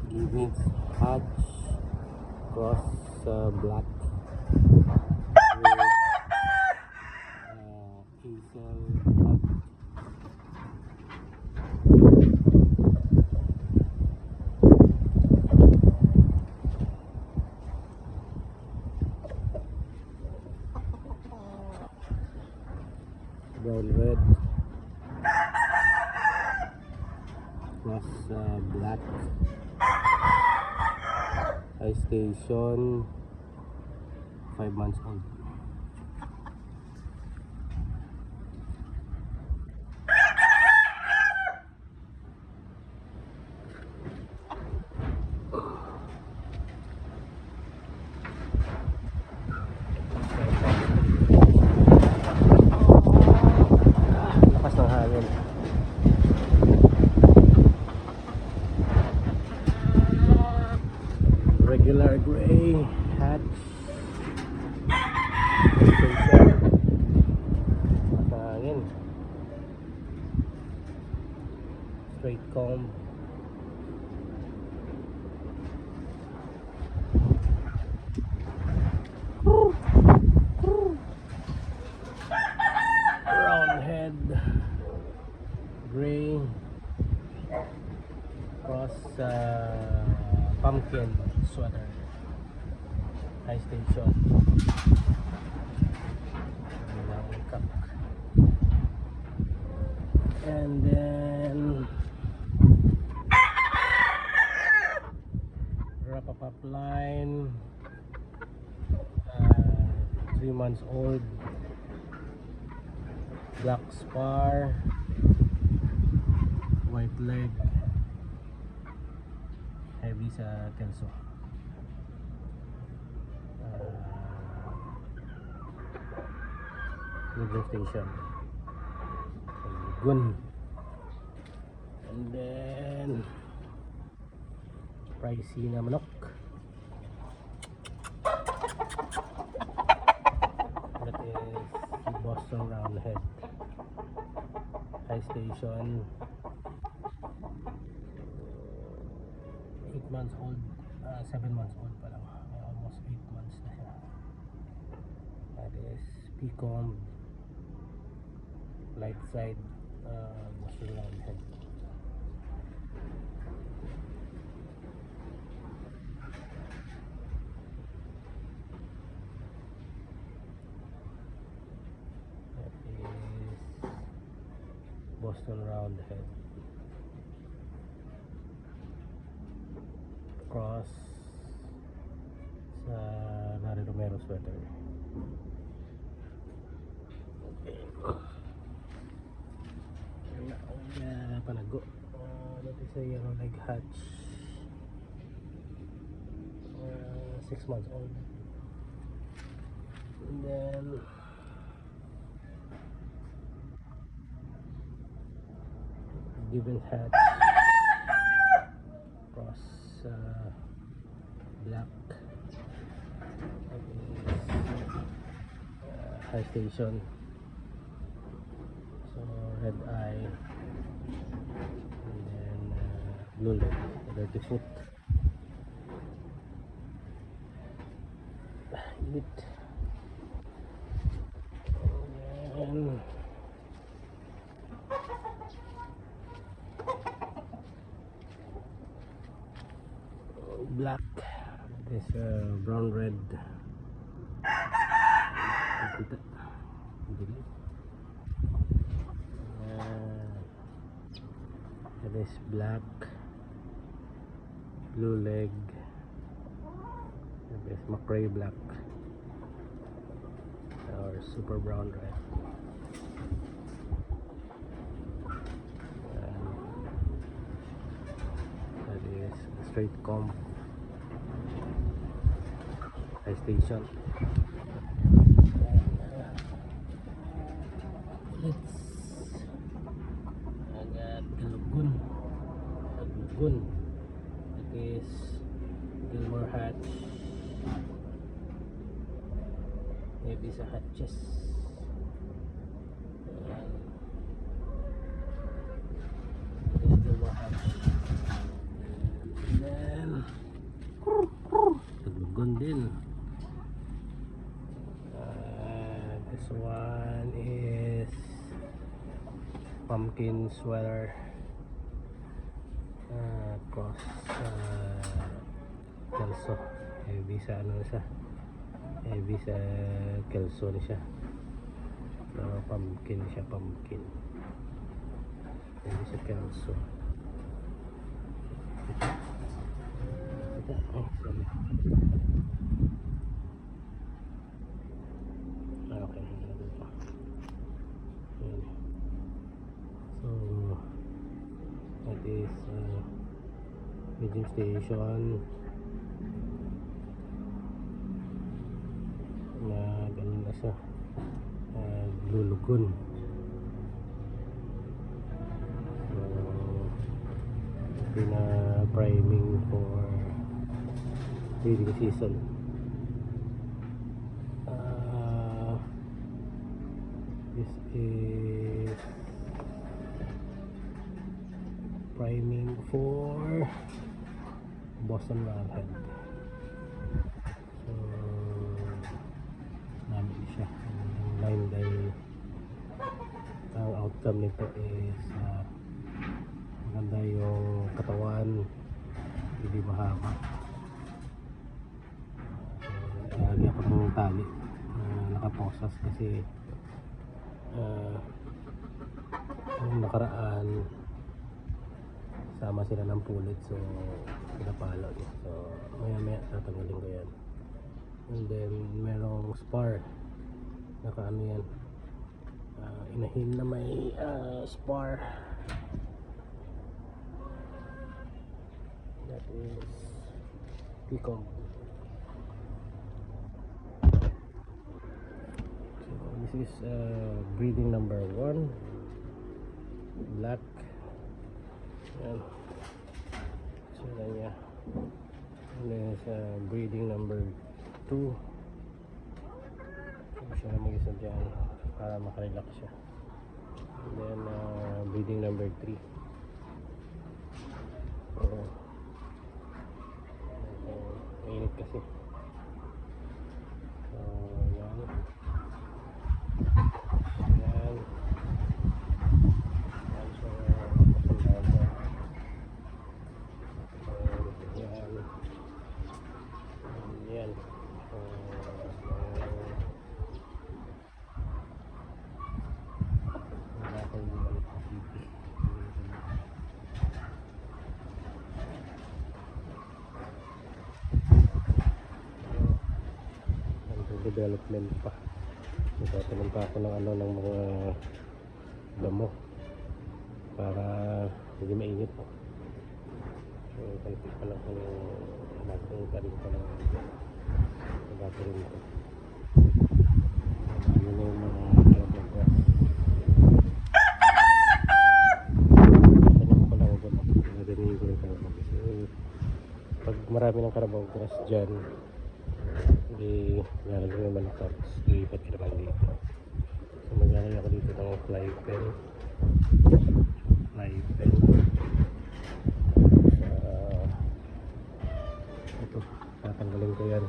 Gibbons Hatch cross black with hazel black. Brown red cross black. High station, 5 months old. Lakas ng hangin. Regular gray hatch. Matangin. Straight comb. Round head. Gray. Cross pumpkin sweater. High station. And then wrap up line, 3 months old, black spar, white leg, heavy sa kelso. Middle station, gun. And then pricey na manok. That is Boston Roundhead. High station, 8 months old, 7 months old pa lang, almost 8 months na siya. That is Pecom, light side, Boston Roundhead. Boston Roundhead cross sa Larry Romero sweater. Panago. That is a yellow leg hatch, 6 months old. And then Gibbons hatch cross black. High station, so red eye, and then blue leg, dirty foot. Init. And black. This brown red. This black, blue leg. This McRae black or super brown red. That is straight comb. High station. Agad Galugun. That is Gilmore hatch. Maybe sa hatches. This is Gilmore hatch. station din. This one is pumpkin sweater cross Kelso. Heavy sa ano na siya, heavy sa Kelso na siya. So pumpkin siya, pumpkin heavy sa Kelso. Oh, sorry. Okay, ayan. So that is medium station na ganun na siya, lulugon. So pina-priming for breeding season. This is priming for Boston Roundhead. So namin siya ang line dahil ang outcome nito is maganda yung katawan, hindi mahaba. Lagi ako ng tali nakaposas kasi ang nakaraan sama sila ng pulit, so pinapalo niya. So maya tatanggalin ko yan. And then merong spar, naka ano yan, inahin na may spar. That is peacock. So this is breeding number 1, black. Yan. So niya. And then breeding number 2. So siya na mag-isa dyan para makarelax siya. And then breeding number 3. So mainit kasi. So yan. Yan. Development pa. Nagtatanim pa ako ng ano, ng mga damo para hindi mainit po. So kalpi pa lang ko yung bagong tanim pa lang nagtatanim ito. Yun yung mga kalabang grass. Tanim ko lang ito. Nagdanihin ko rin kalabang grass. Pag marami ng kalabang grass dyan, hindi lalagyan naman ako, tapos ilipat ka naman dito. So maglalagay ako dito ng fly pen. Ito, tatanggalin ko yan.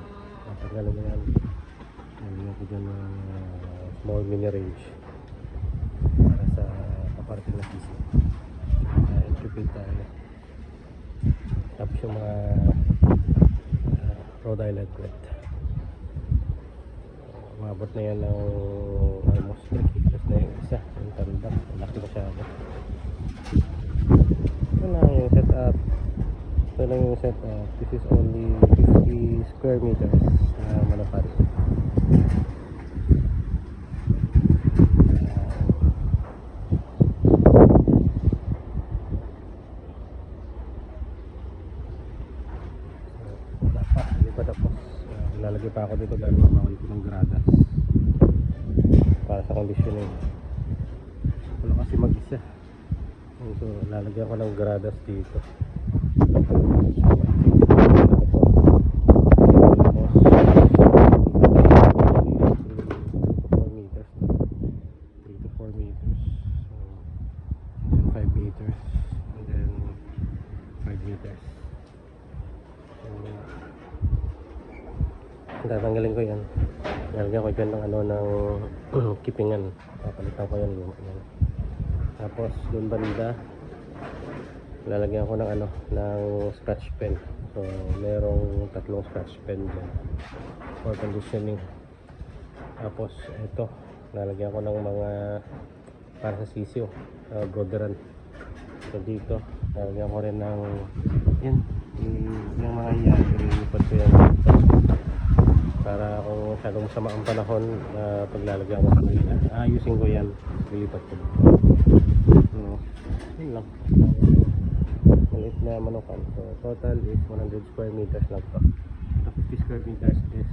Nalagyan ko dyan ng small mini range para sa kaparting na sisi. Incubate tayo. Tapos yung mga Rhode Island Red. Umabot na yan ng almost 3 kilos na yung isa, yung tanda, malaki masyado. Ito lang yung setup. This is only 50 square meters na manapad. Hindi pa tapos. Lalagay pa ako dito dahil mamawal ko ng gradas para sa conditioning. Wala kasi mag-isa. So lalagyan ko ng gradas dito. tatanggalin ko yan. Lalagyan ko dyan ng ano ng kipingan. Papalitan ko yan, luma yan. Tapos dun banda lalagyan ko ng ano ng scratch pen. So merong 3 scratch pen dyan for conditioning. Tapos ito lalagyan ko ng mga para sa sisyo, broderan. So dito lalagyan ko rin ng yan yung mga yan, ililipat ko yan para kung masyadong masama ang panahon, paglalagyan ko ayusin ko yan, lilipat ko dito. Yun lang, maliit na manukan. So total is 100 square meters lang to. 50 square meters is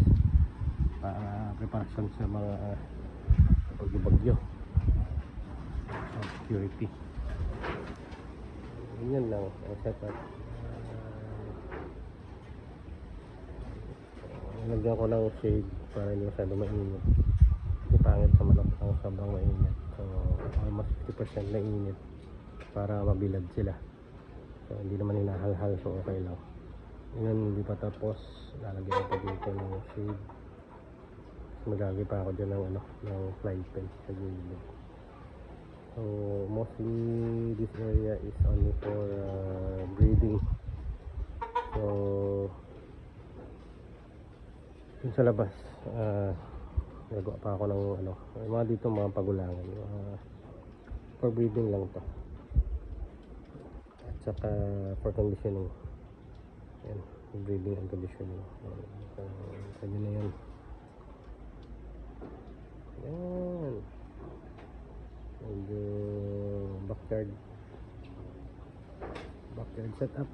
para preparation sa mga bagyo-bagyo, security. Yan lang ang setup. Lagyan ko ng shade para hindi masyado mainit. Hindi pangit sa manok ang sobrang mainit. So almost 50% na init para mabilad sila. So hindi naman hinahalhal, so okay lang. Ngayon hindi pa tapos, lalagyan ko dito ng shade. Maglagay pa ako dyan ng ano, ng fly pen sa gilid. So mostly this area is only for breeding. So yun sa labas, nagawa pa ako ng ano, mga dito mga pagulangan, for breeding lang to at saka for conditioning. Yan, breeding and conditioning. So kanya na yan. Yan medyo backyard setup.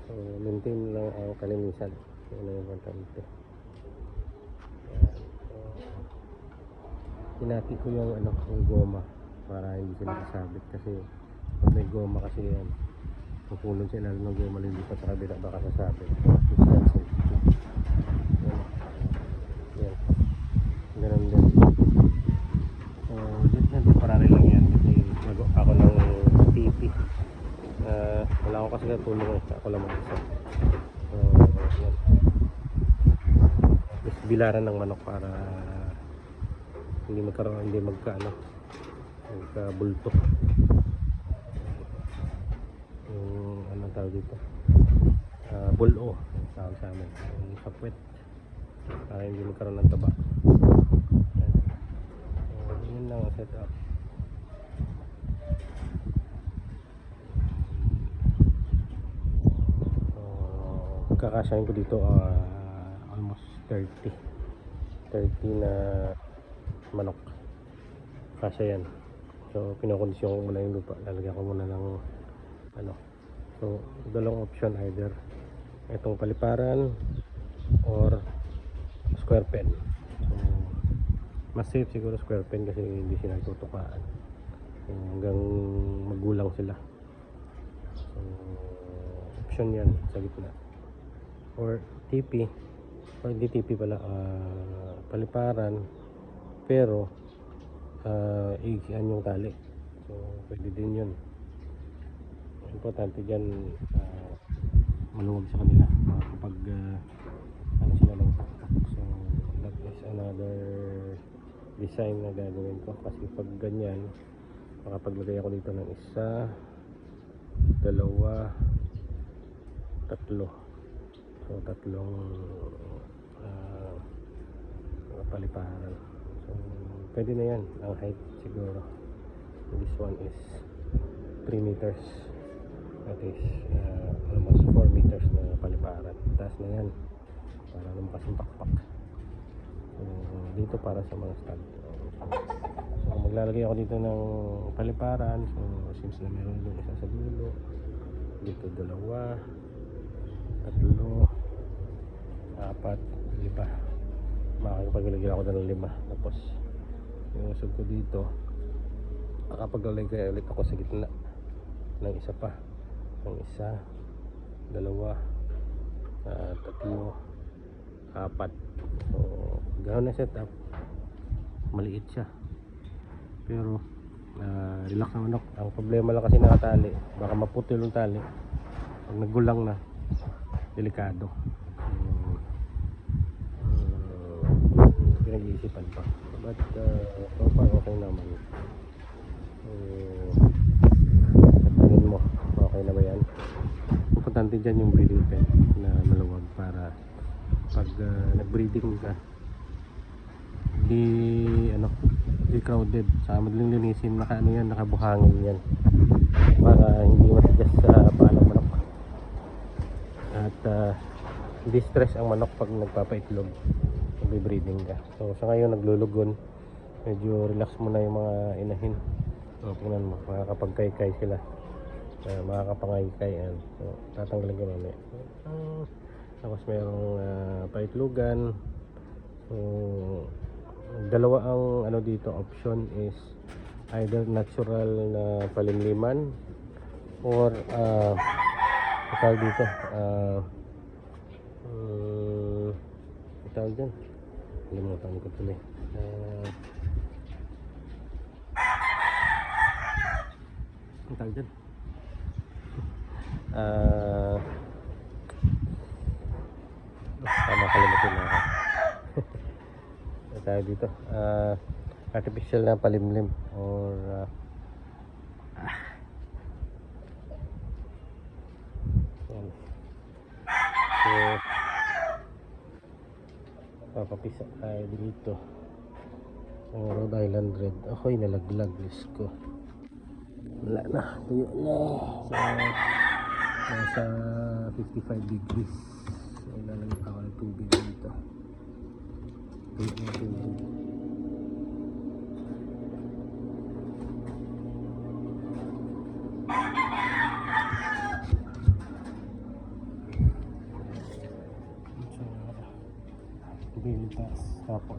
So maintain lang ang kalinisan, yun ang importante. So hinati ko yung ano, yung goma para hindi sila kasabit, kasi pag may goma kasi yan, pupunod sila ng goma, lilipat sa kabila, baka sasabit. Yan, ganun din. So dito parari lang yan kasi nagawa ako ng TP. Wala ako kasi natulong, ako lang mag-isa. So yan, just bilaran ng manok para hindi magka bulto yung anong tawag dito, bulo tawag sa amin, yung sapwet, para hindi magkaroon ng taba. So yun lang ang setup. Kakasyahin ko dito almost 30 na manok, kasya yan. So pinakondisyon ko muna yung lupa, lalagyan ko muna ng ano. So dalawang option, either itong paliparan or square pen. So mas safe siguro square pen kasi hindi sila tutukaan hanggang magulang sila. So option yan sa gitna, or TP, or hindi TP pala, paliparan pero iikian yung tali. So pwede din yun. Importante dyan, maluwag sa kanila kapag ano sila lang taktak. So that is another design na gagawin ko, kasi pag ganyan makapaglagay ako dito ng 1, 2, 3. So 3 paliparan. So pwede na yan ang height siguro. This one is 3 meters, that is almost 4 meters na paliparan. Taas na yan para lumpas yung pakpak. So dito para sa mga stud. So maglalagay ako dito ng paliparan. So since na meron doon isa sa dulo, dito 2, 3, 4, 5, makakapaglagay ako ng 5. Tapos yung usog ko dito, makakapaglagay ulit ako sa gitna ng isa pa, ng 1, 2, 3, 4. So ganoon na setup, maliit siya pero relax ang manok. Ang problema lang kasi nakatali, baka maputol yung tali pag nagulang na, delikado. pinag-iisipan pa. But so far okay naman. Sa tingin mo, okay na ba yan? Importante dyan yung breeding pen na maluwag para pag nag-breeding ka, di crowded. Sa madaling linisin, nakabuhangin yan para hindi matigas sa paa ng manok. At hindi stress ang manok pag nagpapaitlog, nagbe-breeding ka. So sa ngayon naglulugon, medyo relax mo na yung mga inahin. So tingnan mo, makakapagkaykay sila, makakapangayikay yan. So tatanggalin ko mamaya. Tapos merong paitlogan. So dalawa ang dito option is either natural na palimliman or tawag dito tawag dyan, limutan ko tuloy. Ang tawag dyan, nakalimutan na ako. Ang tawag dito, artificial na palimlim or so papapisa tayo dito ang Rhode Island Red. Ako'y nalaglag, Diyos ko, wala na, tuyo na nasa 55 degrees. So lalagay ako ng tubig dito, tuyo na tubig. Bilitas, tapos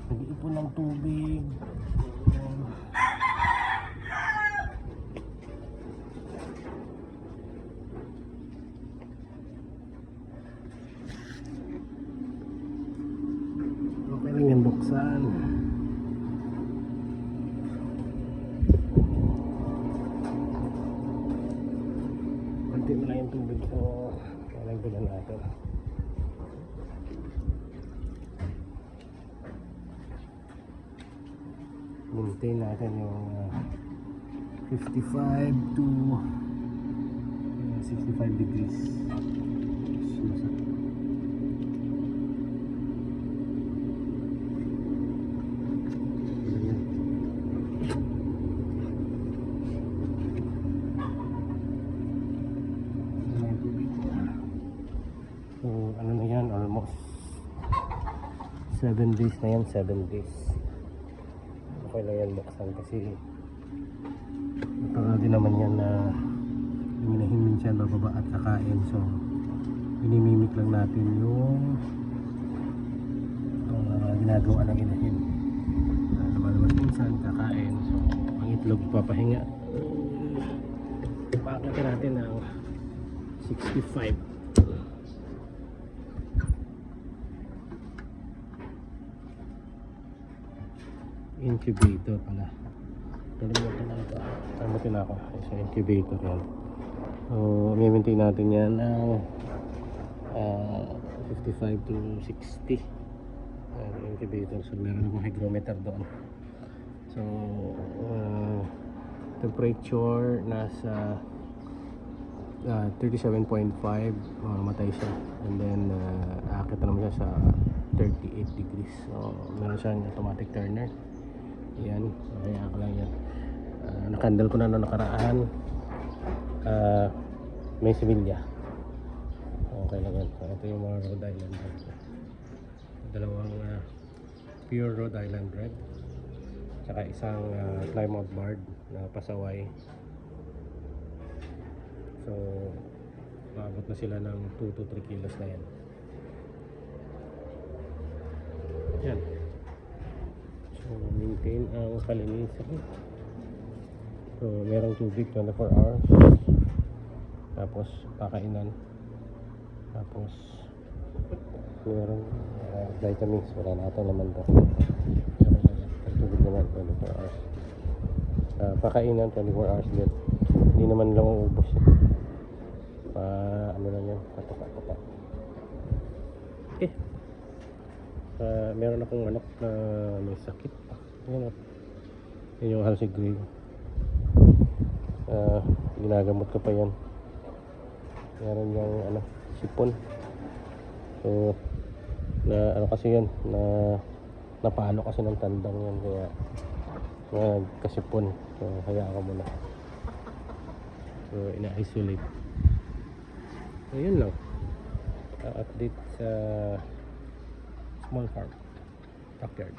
nag-iipon ng tubig. Okay lang yan, buksan. Kunti mo lang yung tubig, so nalagdagan natin. Maintain natin yung 55 to 65 degrees. So ano na yan, almost 7 days na yan, 7 days. Okay lang yan buksan kasi napaka din naman yan na hinahin minsan bababa at kakain. So inimimik lang natin yung ginagawa ng inahin. Lumalabas minsan kakain. So ang itlog papahinga. Pakita natin ng 65. Incubator pala. Kalimutan na ako. Sa incubator yan. So, i-maintain natin yan ng 55 to 60. Incubator. So, meron akong hygrometer doon. So, temperature nasa 37.5. Matay siya. And then, aakit na naman siya sa 38 degrees. So, meron siyang automatic turner. Yan, kaya ako lang yan. Nakandal ko na noong nakaraan. May similya. Okay lang yan. So, ito yung mga Rhode Island Red. Dalawang pure Rhode Island Red. Tsaka isang Plymouth Bard na pasaway. So, maabot na sila ng 2 to 3 kilos na yan. Yan. So, maintain ang kalinisan. So, merong tubig 24 hours. Tapos, pakainan. Tapos, merong vitamins. Wala na ito naman to. Tubig naman 24 hours. Pakainan 24 hours din. Hindi naman lang uubos yun. Ano lang yan, katuka-tuka. Okay. Meron akong manok na may sakit. Yan o. Yan yung Halsey Gray. Ginagamot ko pa yan. Meron yung sipon. So na kasi yan na napalo kasi ng tandang yan, kaya nagkasipon. So hayaan ko muna. So ina-isolate. So yun lang, update sa small farm backyard.